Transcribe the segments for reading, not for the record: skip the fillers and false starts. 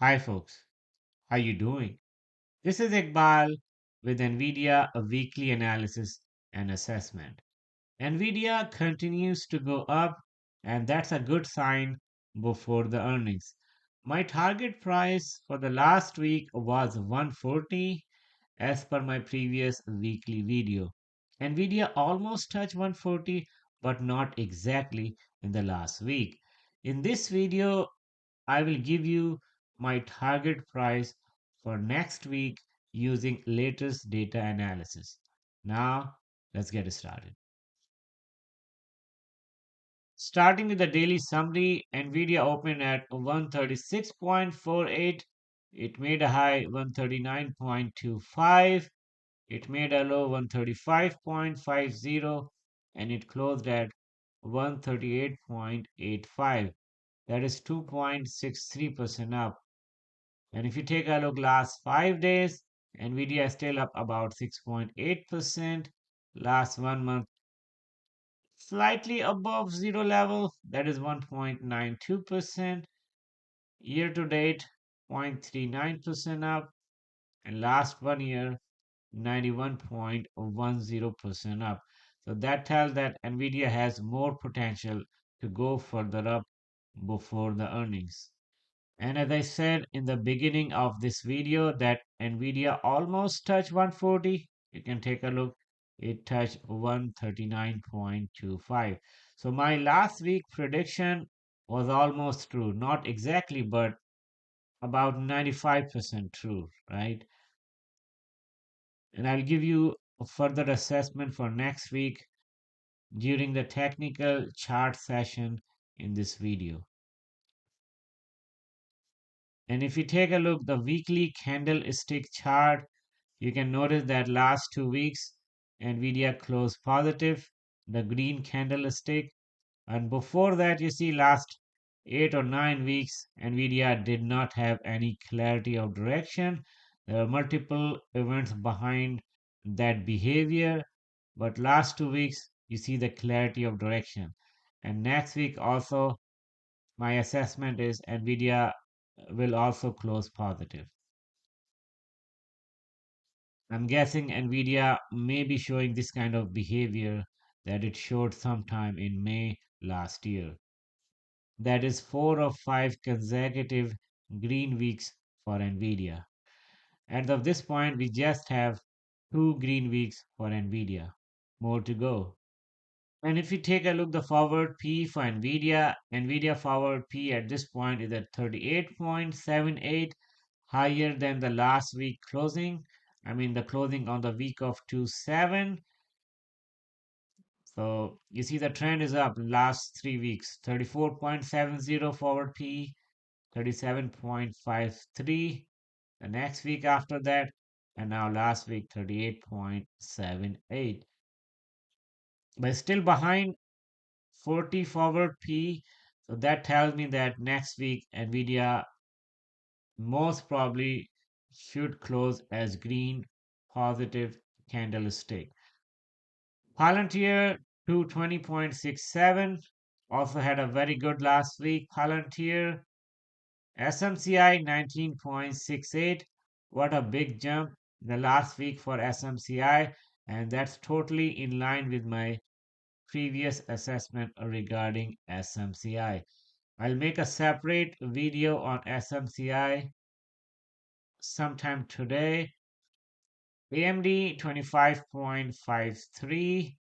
Hi folks, how you doing? This is Iqbal with NVIDIA a weekly analysis and assessment. NVIDIA continues to go up and that's a good sign before the earnings. My target price for the last week was 140 as per my previous weekly video. NVIDIA almost touched 140 but not exactly in the last week. In this video, I will give you my target price for next week using latest data analysis. Now, let's get started. Starting with the daily summary, Nvidia opened at 136.48. It made a high 139.25. It made a low 135.50 and it closed at 138.85. That is 2.63% up. And if you take a look last 5 days, Nvidia is still up about 6.8%. Last 1 month, slightly above zero level, that is 1.92%. Year to date, 0.39% up. And last 1 year, 91.10% up. So that tells that Nvidia has more potential to go further up before the earnings. And as I said in the beginning of this video that Nvidia almost touched 140, you can take a look. It touched 139.25. So my last week prediction was almost true. Not exactly, but about 95% true, right? And I'll give you a further assessment for next week during the technical chart session in this video. And if you take a look, the weekly candlestick chart, you can notice that last 2 weeks, NVIDIA closed positive, the green candlestick. And before that, you see last 8 or 9 weeks, NVIDIA did not have any clarity of direction. There are multiple events behind that behavior. But last 2 weeks, you see the clarity of direction. And next week also, my assessment is NVIDIA will also close positive. I'm guessing Nvidia may be showing this kind of behavior that it showed sometime in May last year. That is 4 of 5 consecutive green weeks for Nvidia. As of this point, we just have 2 green weeks for Nvidia. More to go. And if you take a look the forward P for Nvidia, Nvidia forward P at this point is at 38.78, higher than the last week closing. I mean the closing on the week of 2/7. So you see the trend is up last 3 weeks. 34.70 forward P, 37.53 the next week after that, and now last week 38.78. But still behind 40 forward P. So that tells me that next week Nvidia most probably should close as green positive candlestick. Palantir 220.67 also had a very good last week. Palantir SMCI 19.68. What a big jump the last week for SMCI, and that's totally in line with my previous assessment regarding SMCI. I'll make a separate video on SMCI sometime today. AMD 25.53,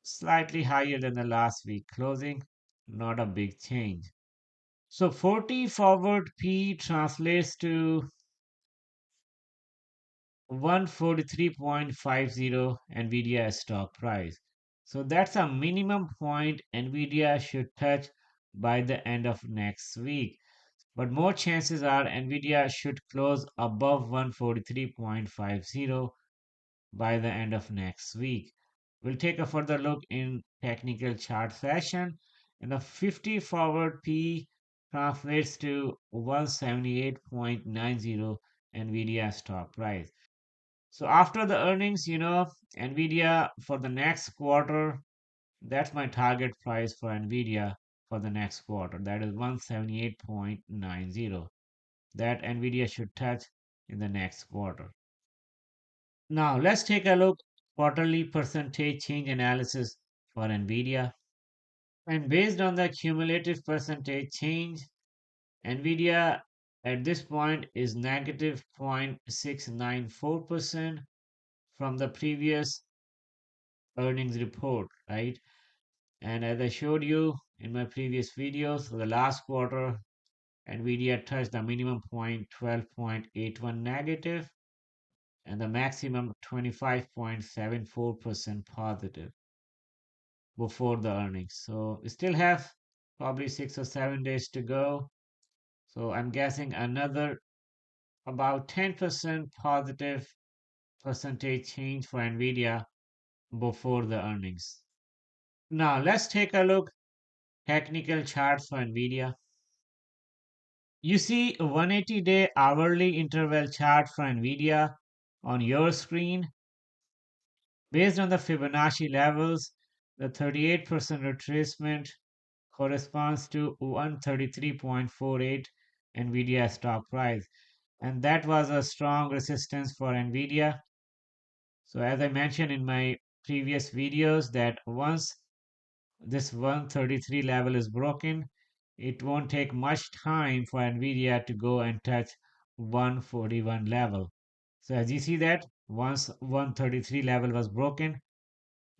slightly higher than the last week closing, not a big change. So 40 forward P translates to 143.50 Nvidia stock price. So that's a minimum point Nvidia should touch by the end of next week. But more chances are Nvidia should close above 143.50 by the end of next week. We'll take a further look in technical chart session. And the 50 forward P translates to 178.90 Nvidia stock price. So after the earnings, Nvidia for the next quarter, that's my target price for Nvidia for the next quarter. That is 178.90. that Nvidia should touch in the next quarter. Now let's take a look quarterly percentage change analysis for Nvidia. And based on the cumulative percentage change, Nvidia at this point is negative 0.694% from the previous earnings report, right? And as I showed you in my previous videos, for the last quarter, Nvidia touched the minimum point 12.81 negative and the maximum 25.74% positive before the earnings. So we still have probably 6 or 7 days to go. So I'm guessing another about 10% positive percentage change for Nvidia before the earnings. Now let's take a look technical charts for Nvidia. You see a 180-day hourly interval chart for Nvidia on your screen. Based on the Fibonacci levels, the 38% retracement corresponds to 133.48 Nvidia stock price, and that was a strong resistance for Nvidia. So as I mentioned in my previous videos that once this 133 level is broken, it won't take much time for Nvidia to go and touch 141 level. So as you see that once 133 level was broken,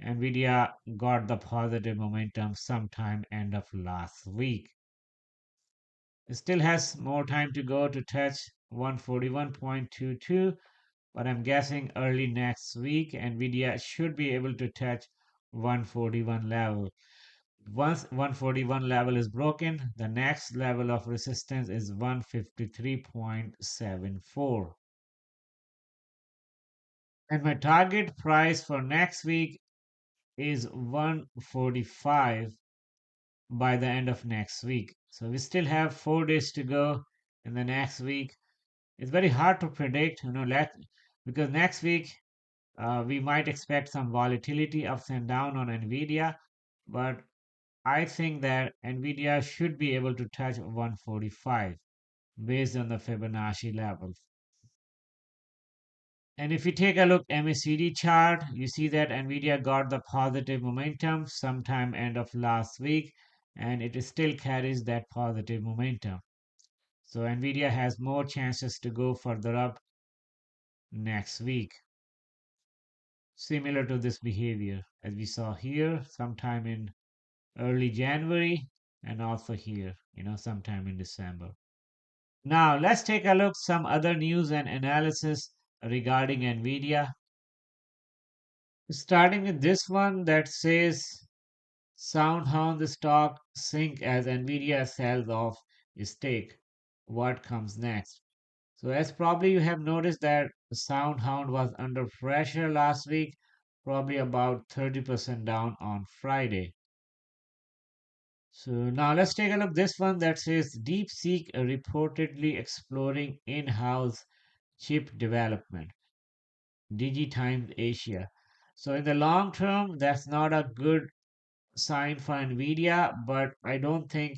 Nvidia got the positive momentum sometime end of last week. It still has more time to go to touch 141.22, but I'm guessing early next week Nvidia should be able to touch 141 level. Once 141 level is broken, the next level of resistance is 153.74. And my target price for next week is 145 by the end of next week. So we still have 4 days to go in the next week. It's very hard to predict, because next week we might expect some volatility ups and down on Nvidia, but I think that Nvidia should be able to touch 145 based on the Fibonacci levels. And if you take a look MACD chart, you see that Nvidia got the positive momentum sometime end of last week, and it still carries that positive momentum. So Nvidia has more chances to go further up next week, similar to this behavior as we saw here sometime in early January and also here, sometime in December. Now let's take a look some other news and analysis regarding Nvidia. Starting with this one that says SoundHound the stock sink as Nvidia sells off its stake. What comes next? So as probably you have noticed that SoundHound was under pressure last week, probably about 30% down on Friday. So now let's take a look this one that says DeepSeek reportedly exploring in-house chip development. DigiTimes Asia. So in the long term, that's not a good sign for Nvidia, but I don't think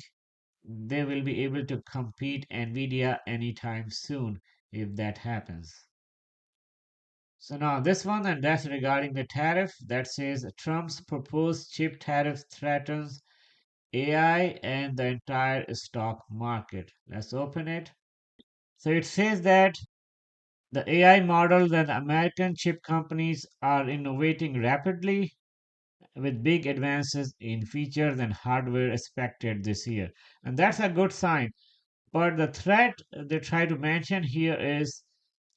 they will be able to compete Nvidia anytime soon if that happens. So now this one, and that's regarding the tariff that says Trump's proposed chip tariff threatens AI and the entire stock market. Let's open it. So it says that the AI models and American chip companies are innovating rapidly with big advances in features and hardware expected this year. And that's a good sign. But the threat they try to mention here is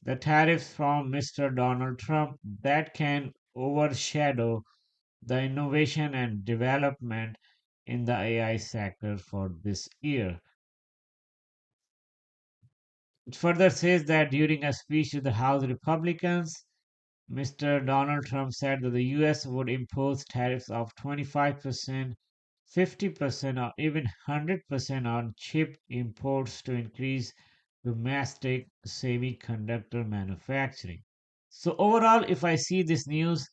the tariffs from Mr. Donald Trump that can overshadow the innovation and development in the AI sector for this year. It further says that during a speech to the House Republicans, Mr. Donald Trump said that the US would impose tariffs of 25%, 50%, or even 100% on chip imports to increase domestic semiconductor manufacturing. So overall, if I see this news,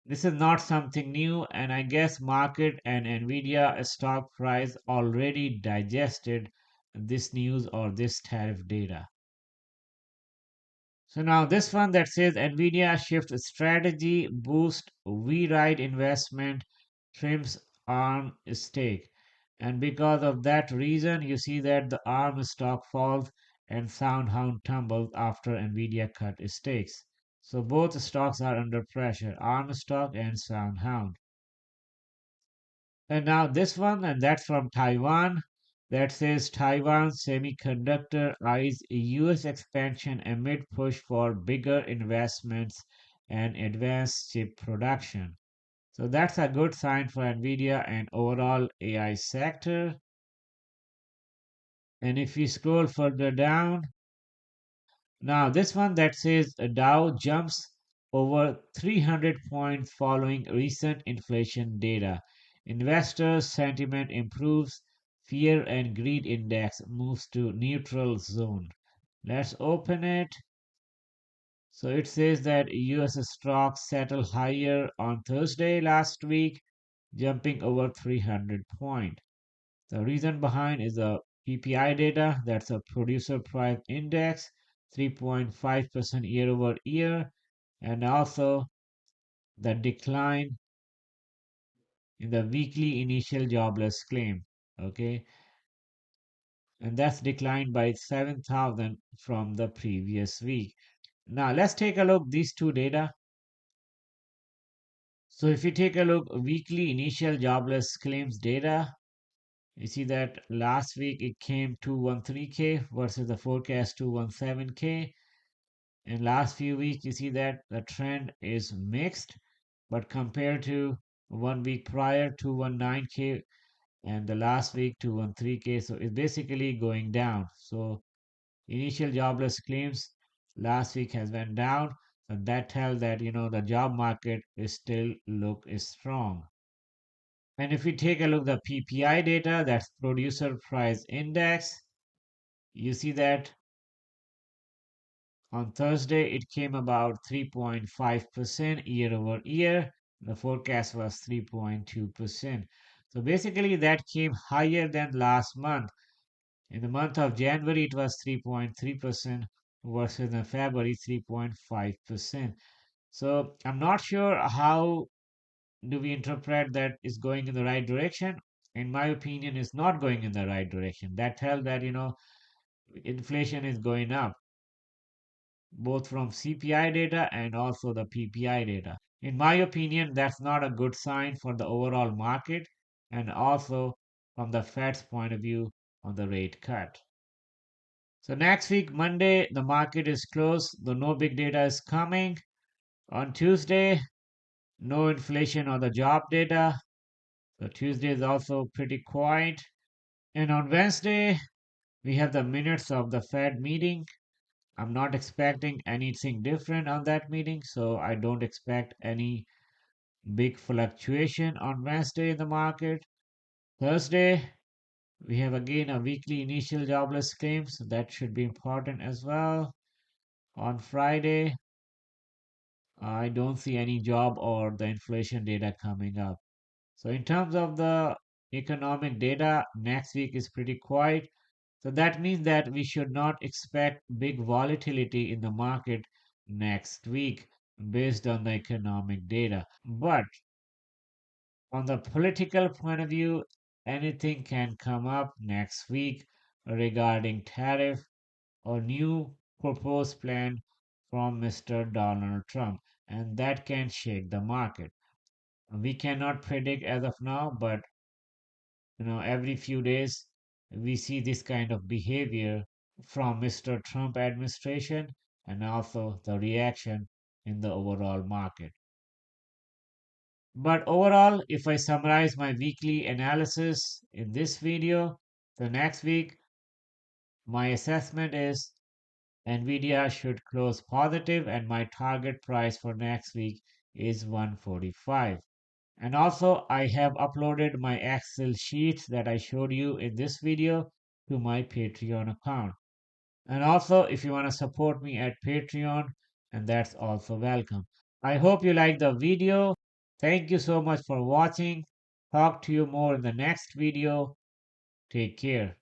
this is not something new, and I guess market and Nvidia stock price already digested this news or this tariff data. So now this one that says NVIDIA shift strategy boost V-Ride investment trims ARM stake. And because of that reason, you see that the ARM stock falls and SoundHound tumbles after NVIDIA cut stakes. So both stocks are under pressure, ARM stock and SoundHound. And now this one, and that's from Taiwan, that says Taiwan Semiconductor eyes US expansion amid push for bigger investments and advanced chip production. So that's a good sign for Nvidia and overall AI sector. And if we scroll further down, now this one that says Dow jumps over 300 points following recent inflation data. Investors' sentiment improves, fear and greed index moves to neutral zone. Let's open it. So it says that US stocks settled higher on Thursday last week, jumping over 300 points. The reason behind is the PPI data, that's a producer price index, 3.5% year over year, and also the decline in the weekly initial jobless claim. Okay, and that's declined by 7,000 from the previous week. Now let's take a look these two data. So if you take a look weekly initial jobless claims data, you see that last week it came 213K versus the forecast 217K. In last few weeks, you see that the trend is mixed, but compared to 1 week prior, 219K, and the last week 213K, so it's basically going down. So initial jobless claims last week has went down, and that tells that the job market is still look is strong. And if we take a look at the PPI data, that's producer price index, you see that on Thursday it came about 3.5% year over year. The forecast was 3.2%. So basically that came higher than last month. In the month of January it was 3.3% versus in February 3.5%. So I'm not sure how do we interpret that is going in the right direction. In my opinion, it's not going in the right direction. That tells that inflation is going up, both from CPI data and also the PPI data. In my opinion, that's not a good sign for the overall market and also from the Fed's point of view on the rate cut. So next week, Monday, the market is closed. The no big data is coming. On Tuesday, no inflation or the job data. So Tuesday is also pretty quiet. And on Wednesday, we have the minutes of the Fed meeting. I'm not expecting anything different on that meeting, so I don't expect any big fluctuation on Wednesday in the market. Thursday, we have again a weekly initial jobless claims, so that should be important as well. On Friday, I don't see any job or the inflation data coming up. So, in terms of the economic data, next week is pretty quiet. So, that means that we should not expect big volatility in the market next week based on the economic data. But on the political point of view, anything can come up next week regarding tariff or new proposed plan from Mr. Donald Trump, and that can shake the market. We cannot predict as of now, but every few days we see this kind of behavior from Mr. Trump administration and also the reaction in the overall market. But overall, if I summarize my weekly analysis in this video, the next week my assessment is Nvidia should close positive and my target price for next week is 145. And also I have uploaded my Excel sheets that I showed you in this video to my Patreon account. And also if you want to support me at Patreon, and that's also welcome. I hope you liked the video. Thank you so much for watching. Talk to you more in the next video. Take care.